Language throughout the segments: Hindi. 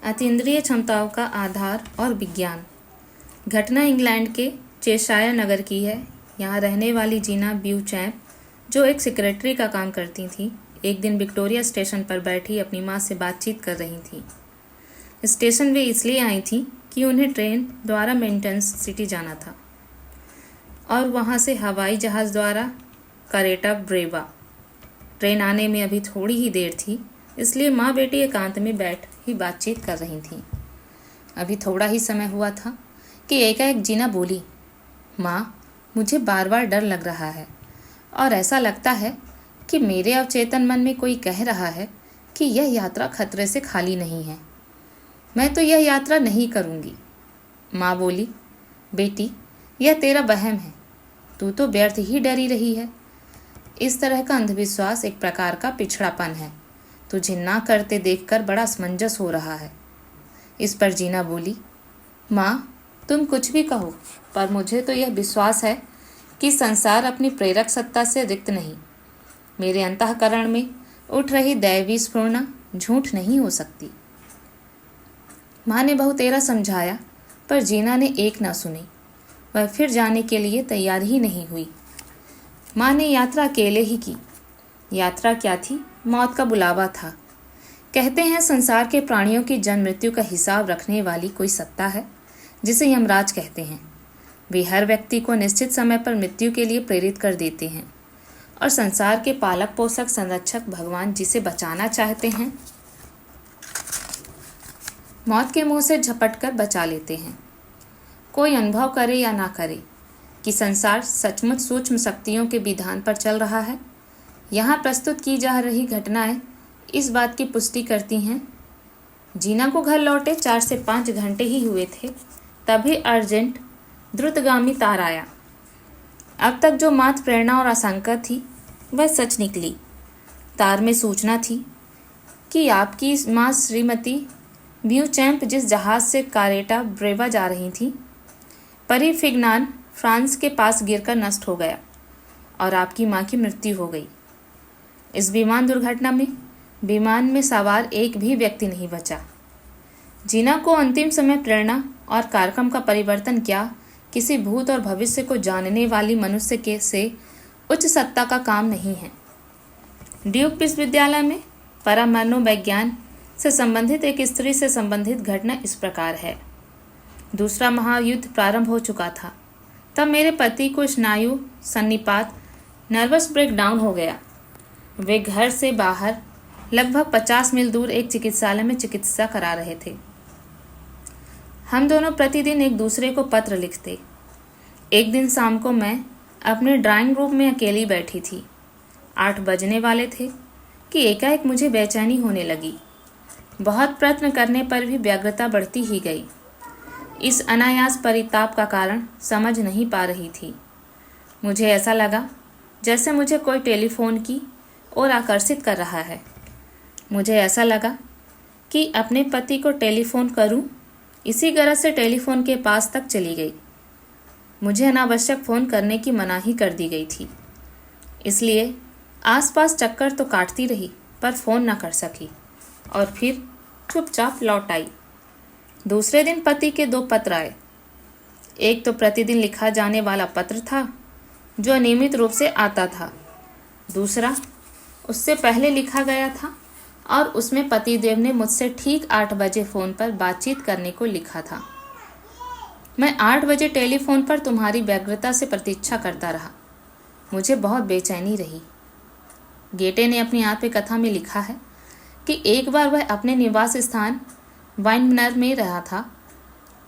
अतीन्द्रिय क्षमताओं का आधार और विज्ञान। घटना इंग्लैंड के चेशायर नगर की है। यहाँ रहने वाली जीना ब्यूचैम्प, जो एक सेक्रेटरी का काम करती थी, एक दिन विक्टोरिया स्टेशन पर बैठी अपनी माँ से बातचीत कर रही थी। स्टेशन वे इसलिए आई थी कि उन्हें ट्रेन द्वारा मेंटेंस सिटी जाना था और वहाँ से हवाई जहाज़ द्वारा करेटा ब्रेवा। ट्रेन आने में अभी थोड़ी ही देर थी, इसलिए माँ बेटी एकांत में बैठ ही बातचीत कर रही थीं। अभी थोड़ा ही समय हुआ था कि एकाएक जीना बोली, माँ, मुझे बार बार डर लग रहा है और ऐसा लगता है कि मेरे अवचेतन मन में कोई कह रहा है कि यह यात्रा खतरे से खाली नहीं है। मैं तो यह यात्रा नहीं करूँगी। माँ बोली, बेटी, यह तेरा वहम है, तू तो व्यर्थ ही डरी रही है। इस तरह का अंधविश्वास एक प्रकार का पिछड़ापन है। तुझे ना करते देखकर बड़ा असमंजस हो रहा है। इस पर जीना बोली, माँ, तुम कुछ भी कहो, पर मुझे तो यह विश्वास है कि संसार अपनी प्रेरक सत्ता से रिक्त नहीं। मेरे अंतःकरण में उठ रही दैवी स्फुरणा झूठ नहीं हो सकती। माँ ने बहुतेरा समझाया, पर जीना ने एक न सुनी। वह फिर जाने के लिए तैयार ही नहीं हुई। माँ ने यात्रा अकेले ही की। यात्रा क्या थी? मौत का बुलावा था। कहते हैं संसार के प्राणियों की जन्म मृत्यु का हिसाब रखने वाली कोई सत्ता है, जिसे यमराज कहते हैं। वे हर व्यक्ति को निश्चित समय पर मृत्यु के लिए प्रेरित कर देते हैं और संसार के पालक पोषक संरक्षक भगवान जिसे बचाना चाहते हैं, मौत के मुंह से झपट कर बचा लेते हैं। कोई अनुभव करे या ना करे कि संसार सचमुच सूक्ष्म शक्तियों के विधान पर चल रहा है। यहाँ प्रस्तुत की जा रही घटनाएं इस बात की पुष्टि करती हैं। जीना को घर लौटे 4 से 5 घंटे ही हुए थे, तभी अर्जेंट द्रुतगामी तार आया। अब तक जो मात्र प्रेरणा और आशंका थी, वह सच निकली। तार में सूचना थी कि आपकी माँ श्रीमती ब्यूचैम्प जिस जहाज़ से कारेटा ब्रेवा जा रही थी, परिफिगनान फ्रांस के पास गिरकर नष्ट हो गया और आपकी माँ की मृत्यु हो गई। इस विमान दुर्घटना में विमान में सवार एक भी व्यक्ति नहीं बचा। जीना को अंतिम समय प्रेरणा और कार्यक्रम का परिवर्तन क्या किसी भूत और भविष्य को जानने वाली मनुष्य के से उच्च सत्ता का काम नहीं है। ड्यूक विश्वविद्यालय में परमाणुविज्ञान से संबंधित एक स्त्री से संबंधित घटना इस प्रकार है। दूसरा महायुद्ध प्रारंभ हो चुका था। तब मेरे पति को स्नायु सन्निपात नर्वस ब्रेकडाउन हो गया। वे घर से बाहर लगभग 50 मील दूर एक चिकित्सालय में चिकित्सा करा रहे थे। हम दोनों प्रतिदिन एक दूसरे को पत्र लिखते। एक दिन शाम को मैं अपने ड्राइंग रूम में अकेली बैठी थी। 8 बजने वाले थे कि एकाएक मुझे बेचैनी होने लगी। बहुत प्रयत्न करने पर भी व्यग्रता बढ़ती ही गई। इस अनायास परिताप का कारण समझ नहीं पा रही थी। मुझे ऐसा लगा जैसे मुझे कोई टेलीफोन की ओर आकर्षित कर रहा है। मुझे ऐसा लगा कि अपने पति को टेलीफोन करूं। इसी गरज से टेलीफोन के पास तक चली गई। मुझे अनावश्यक फ़ोन करने की मनाही कर दी गई थी, इसलिए आसपास चक्कर तो काटती रही, पर फ़ोन न कर सकी और फिर चुपचाप लौट आई। दूसरे दिन पति के 2 पत्र आए। एक तो प्रतिदिन लिखा जाने वाला पत्र था, जो नियमित रूप से आता था। दूसरा उससे पहले लिखा गया था और उसमें पतिदेव ने मुझसे ठीक 8 बजे फ़ोन पर बातचीत करने को लिखा था। मैं 8 बजे टेलीफोन पर तुम्हारी व्यग्रता से प्रतीक्षा करता रहा। मुझे बहुत बेचैनी रही। गेटे ने अपनी आत्मकथा में लिखा है कि एक बार वह अपने निवास स्थान वाइनमनर में रहा था,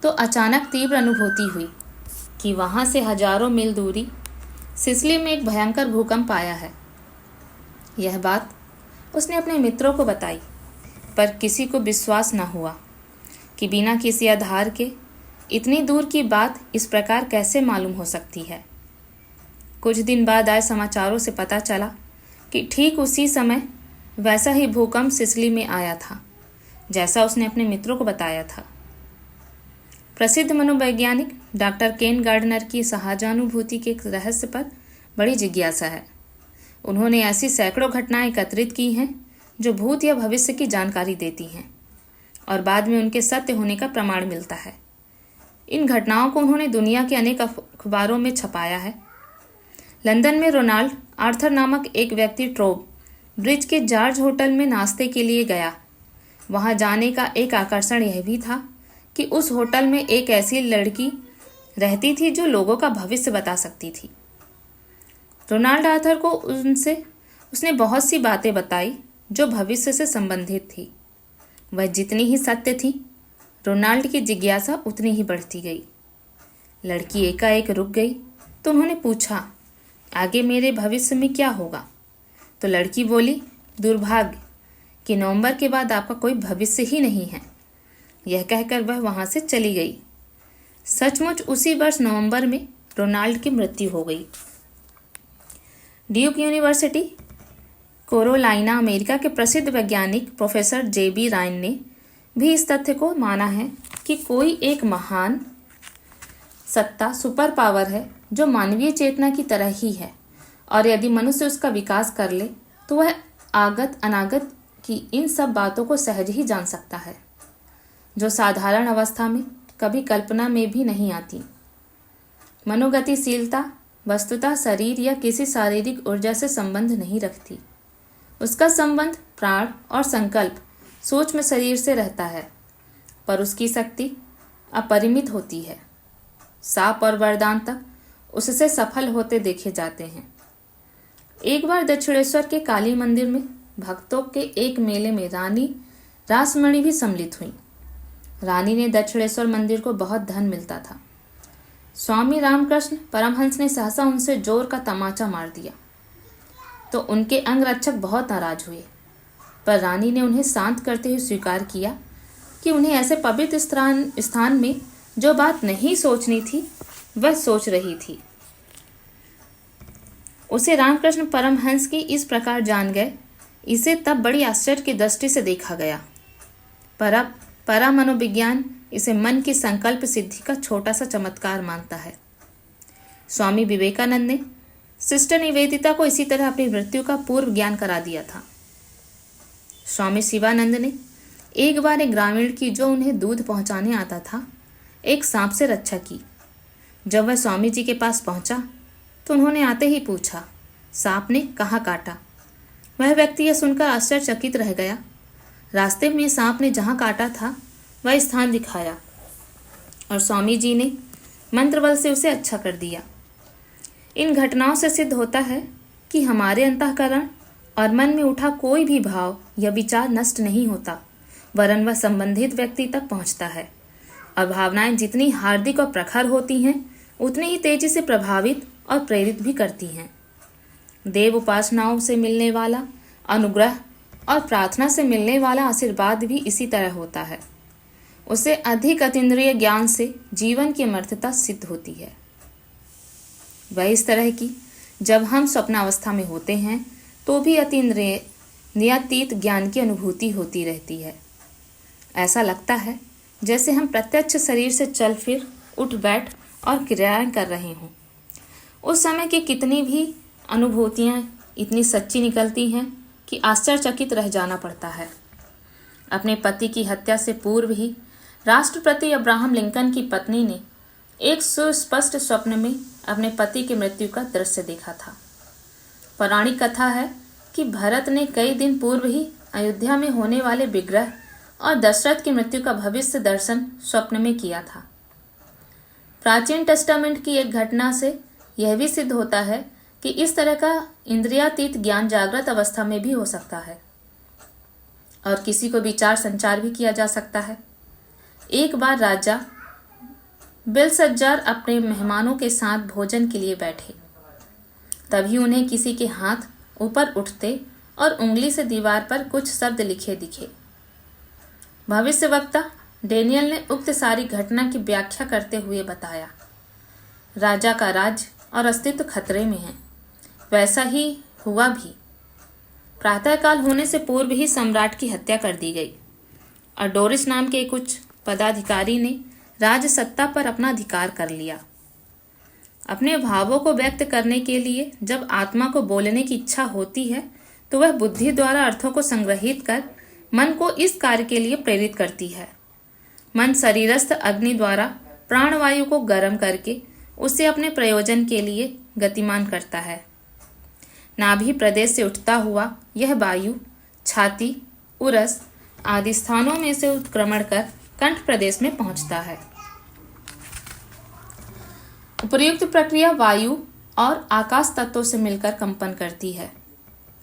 तो अचानक तीव्र अनुभूति हुई कि वहाँ से हजारों मील दूरी सिसिली में एक भयंकर भूकंप आया है। यह बात उसने अपने मित्रों को बताई, पर किसी को विश्वास न हुआ कि बिना किसी आधार के इतनी दूर की बात इस प्रकार कैसे मालूम हो सकती है। कुछ दिन बाद आए समाचारों से पता चला कि ठीक उसी समय वैसा ही भूकंप सिसिली में आया था, जैसा उसने अपने मित्रों को बताया था। प्रसिद्ध मनोवैज्ञानिक डॉक्टर केन गार्डनर की सहानुभूति के रहस्य पर बड़ी जिज्ञासा है। उन्होंने ऐसी सैकड़ों घटनाएं एकत्रित की हैं जो भूत या भविष्य की जानकारी देती हैं। और बाद में उनके सत्य होने का प्रमाण मिलता है। इन घटनाओं को उन्होंने दुनिया के अनेक अखबारों में छपाया है। लंदन में रोनाल्ड आर्थर नामक एक व्यक्ति ट्रोब ब्रिज के जॉर्ज होटल में नाश्ते के लिए गया। वहां जाने का एक आकर्षण यह भी था कि उस होटल में एक ऐसी लड़की रहती थी जो लोगों का भविष्य बता सकती थी। रोनाल्ड आर्थर को उसने बहुत सी बातें बताई जो भविष्य से संबंधित थी। वह जितनी ही सत्य थी, रोनाल्ड की जिज्ञासा उतनी ही बढ़ती गई। लड़की एकाएक रुक गई तो उन्होंने पूछा, आगे मेरे भविष्य में क्या होगा? तो लड़की बोली, दुर्भाग्य कि नवंबर के बाद आपका कोई भविष्य ही नहीं है। यह कहकर वह वहां से चली गई। सचमुच उसी वर्ष नवंबर में रोनाल्ड की मृत्यु हो गई। ड्यूक यूनिवर्सिटी कैरोलिना अमेरिका के प्रसिद्ध वैज्ञानिक प्रोफेसर जेबी रायन ने भी इस तथ्य को माना है कि कोई एक महान सत्ता सुपर पावर है जो मानवीय चेतना की तरह ही है, और यदि मनुष्य उसका विकास कर ले तो वह आगत अनागत की इन सब बातों को सहज ही जान सकता है, जो साधारण अवस्था में कभी कल्पना में भी नहीं आती। मनोगतिशीलता वस्तुतः शरीर या किसी शारीरिक ऊर्जा से संबंध नहीं रखती। उसका संबंध प्राण और संकल्प सूक्ष्म शरीर से रहता है, पर उसकी शक्ति अपरिमित होती है। साप और वरदान तक उससे सफल होते देखे जाते हैं। एक बार दक्षिणेश्वर के काली मंदिर में भक्तों के एक मेले में रानी रासमणि भी सम्मिलित हुई। रानी ने दक्षिणेश्वर मंदिर को बहुत धन मिलता था। स्वामी रामकृष्ण परमहंस ने सहसा उनसे जोर का तमाचा मार दिया तो उनके अंगरक्षक बहुत नाराज हुए, पर रानी ने उन्हें शांत करते हुए स्वीकार किया कि उन्हें ऐसे पवित्र स्थान में जो बात नहीं सोचनी थी वह सोच रही थी। उसे रामकृष्ण परमहंस की इस प्रकार जान गए, इसे तब बड़ी आश्चर्य की दृष्टि से देखा गया। पर अब परा मनोविज्ञान इसे मन की संकल्प सिद्धि का छोटा सा चमत्कार मानता है। स्वामी विवेकानंद ने सिस्टर निवेदिता को इसी तरह अपनी मृत्यु का पूर्व ज्ञान करा दिया था। स्वामी शिवानंद ने एक बार एक ग्रामीण की, जो उन्हें दूध पहुंचाने आता था, एक सांप से रक्षा की। जब वह स्वामी जी के पास पहुंचा तो उन्होंने आते ही पूछा, सांप ने कहाँ काटा? वह व्यक्ति यह सुनकर आश्चर्यचकित रह गया। रास्ते में सांप ने जहाँ काटा था वह स्थान दिखाया और स्वामी जी ने मंत्र बल से उसे अच्छा कर दिया। इन घटनाओं से सिद्ध होता है कि हमारे अंतःकरण और मन में उठा कोई भी भाव या विचार नष्ट नहीं होता, वरन वह संबंधित व्यक्ति तक पहुंचता है, और भावनाएं जितनी हार्दिक और प्रखर होती हैं उतनी ही तेजी से प्रभावित और प्रेरित भी करती हैं। देव उपासनाओं से मिलने वाला अनुग्रह और प्रार्थना से मिलने वाला आशीर्वाद भी इसी तरह होता है। उसे अधिक अतीन्द्रिय ज्ञान से जीवन की अमर्थता सिद्ध होती है। वह इस तरह की, जब हम स्वप्नावस्था में होते हैं तो भी अतीन्द्रिय नियतीत ज्ञान की अनुभूति होती रहती है। ऐसा लगता है जैसे हम प्रत्यक्ष शरीर से चल फिर उठ बैठ और क्रियाएं कर रहे हों। उस समय की कितनी भी अनुभूतियां इतनी सच्ची निकलती हैं कि आश्चर्यचकित रह जाना पड़ता है। अपने पति की हत्या से पूर्व ही राष्ट्रपति अब्राहम लिंकन की पत्नी ने एक सुस्पष्ट स्वप्न में अपने पति की मृत्यु का दृश्य देखा था। पौराणिक कथा है कि भरत ने कई दिन पूर्व ही अयोध्या में होने वाले विग्रह और दशरथ की मृत्यु का भविष्य दर्शन स्वप्न में किया था। प्राचीन टेस्टामेंट की एक घटना से यह भी सिद्ध होता है कि इस तरह का इंद्रियातीत ज्ञान जागृत अवस्था में भी हो सकता है और किसी को विचार संचार भी किया जा सकता है। एक बार राजा बेलशज्जार अपने मेहमानों के साथ भोजन के लिए बैठे, तभी उन्हें किसी के हाथ ऊपर उठते और उंगली से दीवार पर कुछ शब्द लिखे दिखे। भविष्यवक्ता डेनियल ने उक्त सारी घटना की व्याख्या करते हुए बताया, राजा का राज और अस्तित्व खतरे में है। वैसा ही हुआ भी। प्रातःकाल होने से पूर्व ही सम्राट की हत्या कर दी गई और डोरिस नाम के कुछ पदाधिकारी ने राज सत्ता पर अपना अधिकार कर लिया। अपने भावों को व्यक्त करने के लिए जब आत्मा को बोलने की इच्छा होती है तो वह बुद्धि द्वारा अर्थों को संग्रहित कर मन को इस कार्य के लिए प्रेरित करती है। मन शरीरस्थ अग्नि द्वारा प्राणवायु को गर्म करके उसे अपने प्रयोजन के लिए गतिमान करता है। नाभि प्रदेश से उठता हुआ यह वायु छाती, उरस आदि स्थानों में से उत्क्रमण कर कंठ प्रदेश में पहुंचता है। उपर्युक्त प्रक्रिया वायु और आकाश तत्वों से मिलकर कंपन करती है।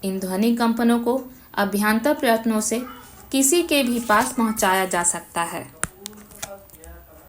इन ध्वनि कंपनों को अभ्यंतर प्रयत्नों से किसी के भी पास पहुंचाया जा सकता है।